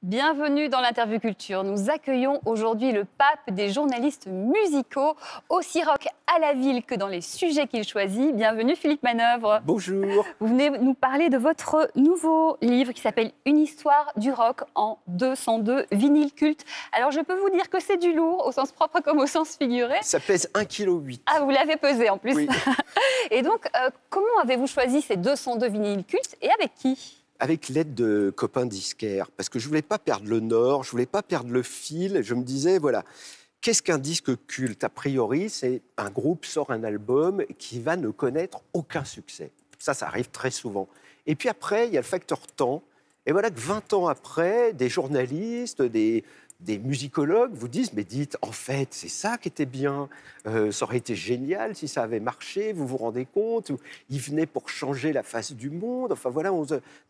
Bienvenue dans l'Interview Culture. Nous accueillons aujourd'hui le pape des journalistes musicaux, aussi rock à la ville que dans les sujets qu'il choisit. Bienvenue Philippe Manœuvre. Bonjour. Vous venez nous parler de votre nouveau livre qui s'appelle Une histoire du rock en 202 vinyles cultes. Alors je peux vous dire que c'est du lourd, au sens propre comme au sens figuré. Ça pèse 1,8 kg. Ah, vous l'avez pesé en plus. Oui. Et donc, comment avez-vous choisi ces 202 vinyles cultes et avec qui ? Avec l'aide de copains disquaires, parce que je voulais pas perdre le nord, je voulais pas perdre le fil. Je me disais, voilà, qu'est-ce qu'un disque culte? A priori, c'est un groupe sort un album qui va ne connaître aucun succès. Ça arrive très souvent. Et puis après, il y a le facteur temps. Et voilà que 20 ans après, des journalistes, des musicologues vous disent, mais dites, en fait, c'est ça qui était bien. Ça aurait été génial si ça avait marché, vous vous rendez compte? Ils venaient pour changer la face du monde. Enfin voilà,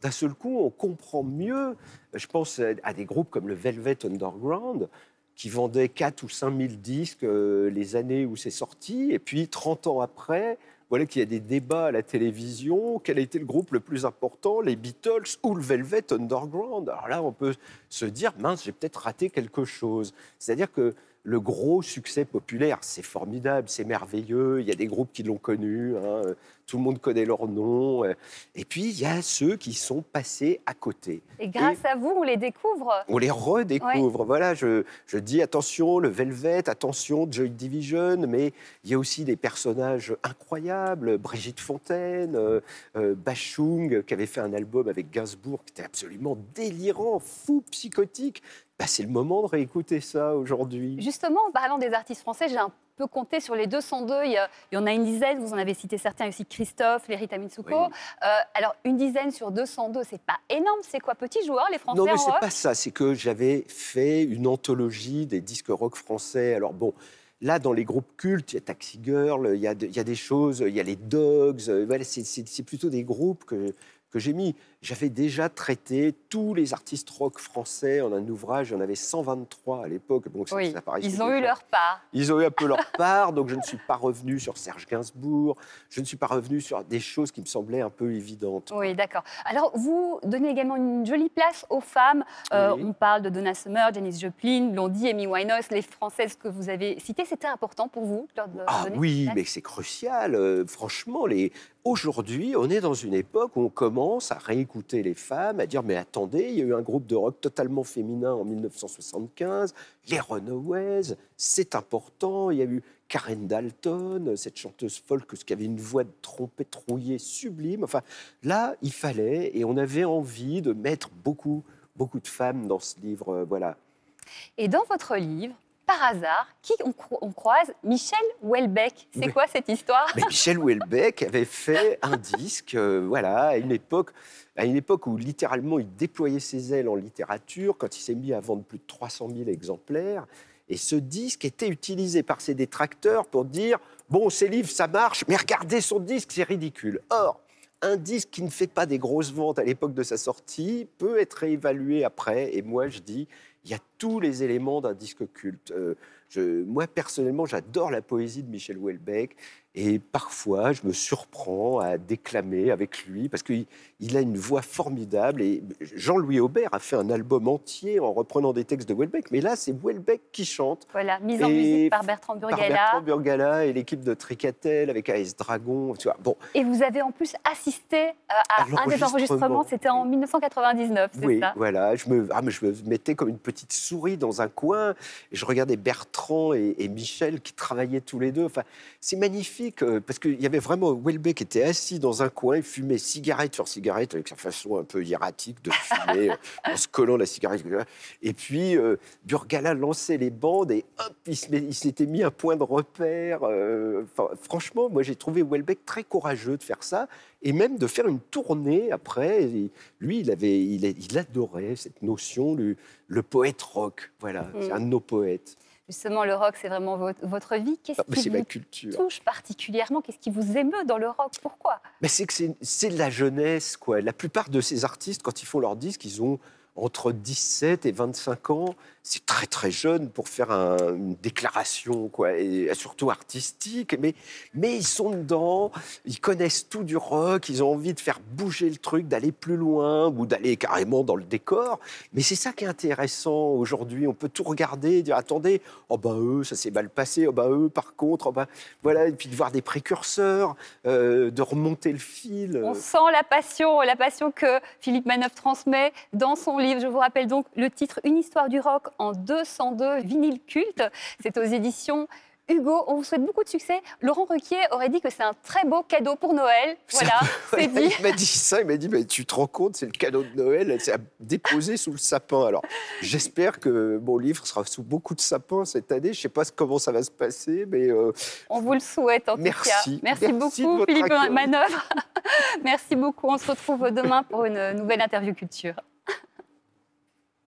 d'un seul coup, on comprend mieux. Je pense à des groupes comme le Velvet Underground, qui vendaient 4 ou 5 000 disques les années où c'est sorti. Et puis, 30 ans après, voilà qu'il y a des débats à la télévision. Quel a été le groupe le plus important, les Beatles ou le Velvet Underground? Alors là, on peut se dire, mince, j'ai peut-être raté quelque chose. C'est-à-dire que le gros succès populaire, c'est formidable, c'est merveilleux. Il y a des groupes qui l'ont connu, hein, tout le monde connaît leur nom. Et puis, il y a ceux qui sont passés à côté. Et grâce à vous, on les découvre. On les redécouvre. Ouais. Voilà, je dis attention, le Velvet, attention, Joy Division, mais il y a aussi des personnages incroyables. Brigitte Fontaine, Bachung, qui avait fait un album avec Gainsbourg, qui était absolument délirant, fou, psychotique. C'est le moment de réécouter ça aujourd'hui. Justement, en parlant des artistes français, j'ai un peu compté sur les 202. Il y en a une dizaine, vous en avez cité certains aussi, Christophe, Lerita Mitsuko. Oui. Alors, une dizaine sur 202, c'est pas énorme. C'est quoi, petits joueurs, les Français Non, mais en c'est rock? pas ça. C'est que j'avais fait une anthologie des disques rock français. Alors bon, là, dans les groupes cultes, il y a Taxi Girl, il y a des choses, il y a les Dogs. Voilà, c'est plutôt des groupes que j'ai mis. J'avais déjà traité tous les artistes rock français en un ouvrage. Il y en avait 123 à l'époque. Donc Oui, ça paraissait ils ont eu leur part. Ils ont eu un peu leur part, donc je ne suis pas revenu sur Serge Gainsbourg, je ne suis pas revenu sur des choses qui me semblaient un peu évidentes. Oui, d'accord. Alors, vous donnez également une jolie place aux femmes. Oui. On parle de Donna Summer, Janis Joplin, Blondie, Amy Winehouse, les Françaises que vous avez citées. C'était important pour vous de leur donner Oui, cette mais place? c'est crucial. Franchement, aujourd'hui, on est dans une époque où on commence à réécouter les femmes, à dire, mais attendez, il y a eu un groupe de rock totalement féminin en 1975, les Runaways, c'est important. Il y a eu Karen Dalton, cette chanteuse folk qui avait une voix de trompette rouillée sublime. Enfin, là, il fallait, et on avait envie de mettre beaucoup de femmes dans ce livre, voilà. Et dans votre livre, par hasard, qui on croise? Michel Houellebecq. C'est Oui. quoi cette histoire? Mais Michel Houellebecq avait fait un disque, voilà, à une époque où littéralement il déployait ses ailes en littérature, quand il s'est mis à vendre plus de 300 000 exemplaires. Et ce disque était utilisé par ses détracteurs pour dire « Bon, ces livres, ça marche, mais regardez son disque, c'est ridicule ». Or, un disque qui ne fait pas des grosses ventes à l'époque de sa sortie peut être réévalué après. Et moi, je dis, il y a tous les éléments d'un disque culte. Moi, personnellement, j'adore la poésie de Michel Houellebecq. Et parfois, je me surprends à déclamer avec lui, parce qu'il a une voix formidable. Et Jean-Louis Aubert a fait un album entier en reprenant des textes de Houellebecq. Mais là, c'est Houellebecq qui chante. Voilà, mise en musique par Bertrand Par Burgala. Bertrand Burgala et l'équipe de Tricatel avec AS Dragon. Tu vois. Bon, Et vous avez en plus assisté à un des enregistrements, c'était en 1999, c'est oui, ça? voilà. Je me mettais comme une petite souris dans un coin et je regardais Bertrand et Michel qui travaillaient tous les deux. Enfin, c'est magnifique parce qu'il y avait vraiment Houellebecq qui était assis dans un coin, il fumait cigarette sur cigarette avec sa façon un peu hiératique de fumer en se collant la cigarette. Et puis Burgala lançait les bandes et hop, il s'était mis un point de repère. Franchement, moi j'ai trouvé Houellebecq très courageux de faire ça et même de faire une tournée après. Et lui, il adorait cette notion, le poète rock. Voilà, c'est un de nos poètes. Justement, le rock, c'est vraiment votre vie. Qu'est-ce qui C'est vous ma culture. touche particulièrement? Qu'est-ce qui vous émeut dans le rock? Pourquoi? C'est que c'est de la jeunesse, quoi. La plupart de ces artistes, quand ils font leur disque, ils ont entre 17 et 25 ans. c'est très très jeune pour faire une déclaration, quoi, et surtout artistique. Mais ils sont dedans, ils connaissent tout du rock, ils ont envie de faire bouger le truc, d'aller plus loin ou d'aller carrément dans le décor. Mais c'est ça qui est intéressant aujourd'hui. On peut tout regarder, et dire attendez, oh bah eux, ça s'est mal passé, oh bah eux, par contre, oh bah voilà, et puis de voir des précurseurs, de remonter le fil. On sent la passion que Philippe Manœuvre transmet dans son livre. Je vous rappelle donc le titre Une histoire du rock en 202 vinyles cultes. C'est aux éditions Hugo. On vous souhaite beaucoup de succès. Laurent Ruquier aurait dit que c'est un très beau cadeau pour Noël. Voilà, c'est dit. Il m'a dit ça, il m'a dit, mais tu te rends compte, c'est le cadeau de Noël, c'est à déposer sous le sapin. Alors, j'espère que mon livre sera sous beaucoup de sapins cette année. Je ne sais pas comment ça va se passer, mais... on vous le souhaite en tout cas. Merci beaucoup, Philippe Manœuvre. Merci beaucoup. On se retrouve demain pour une nouvelle interview culture.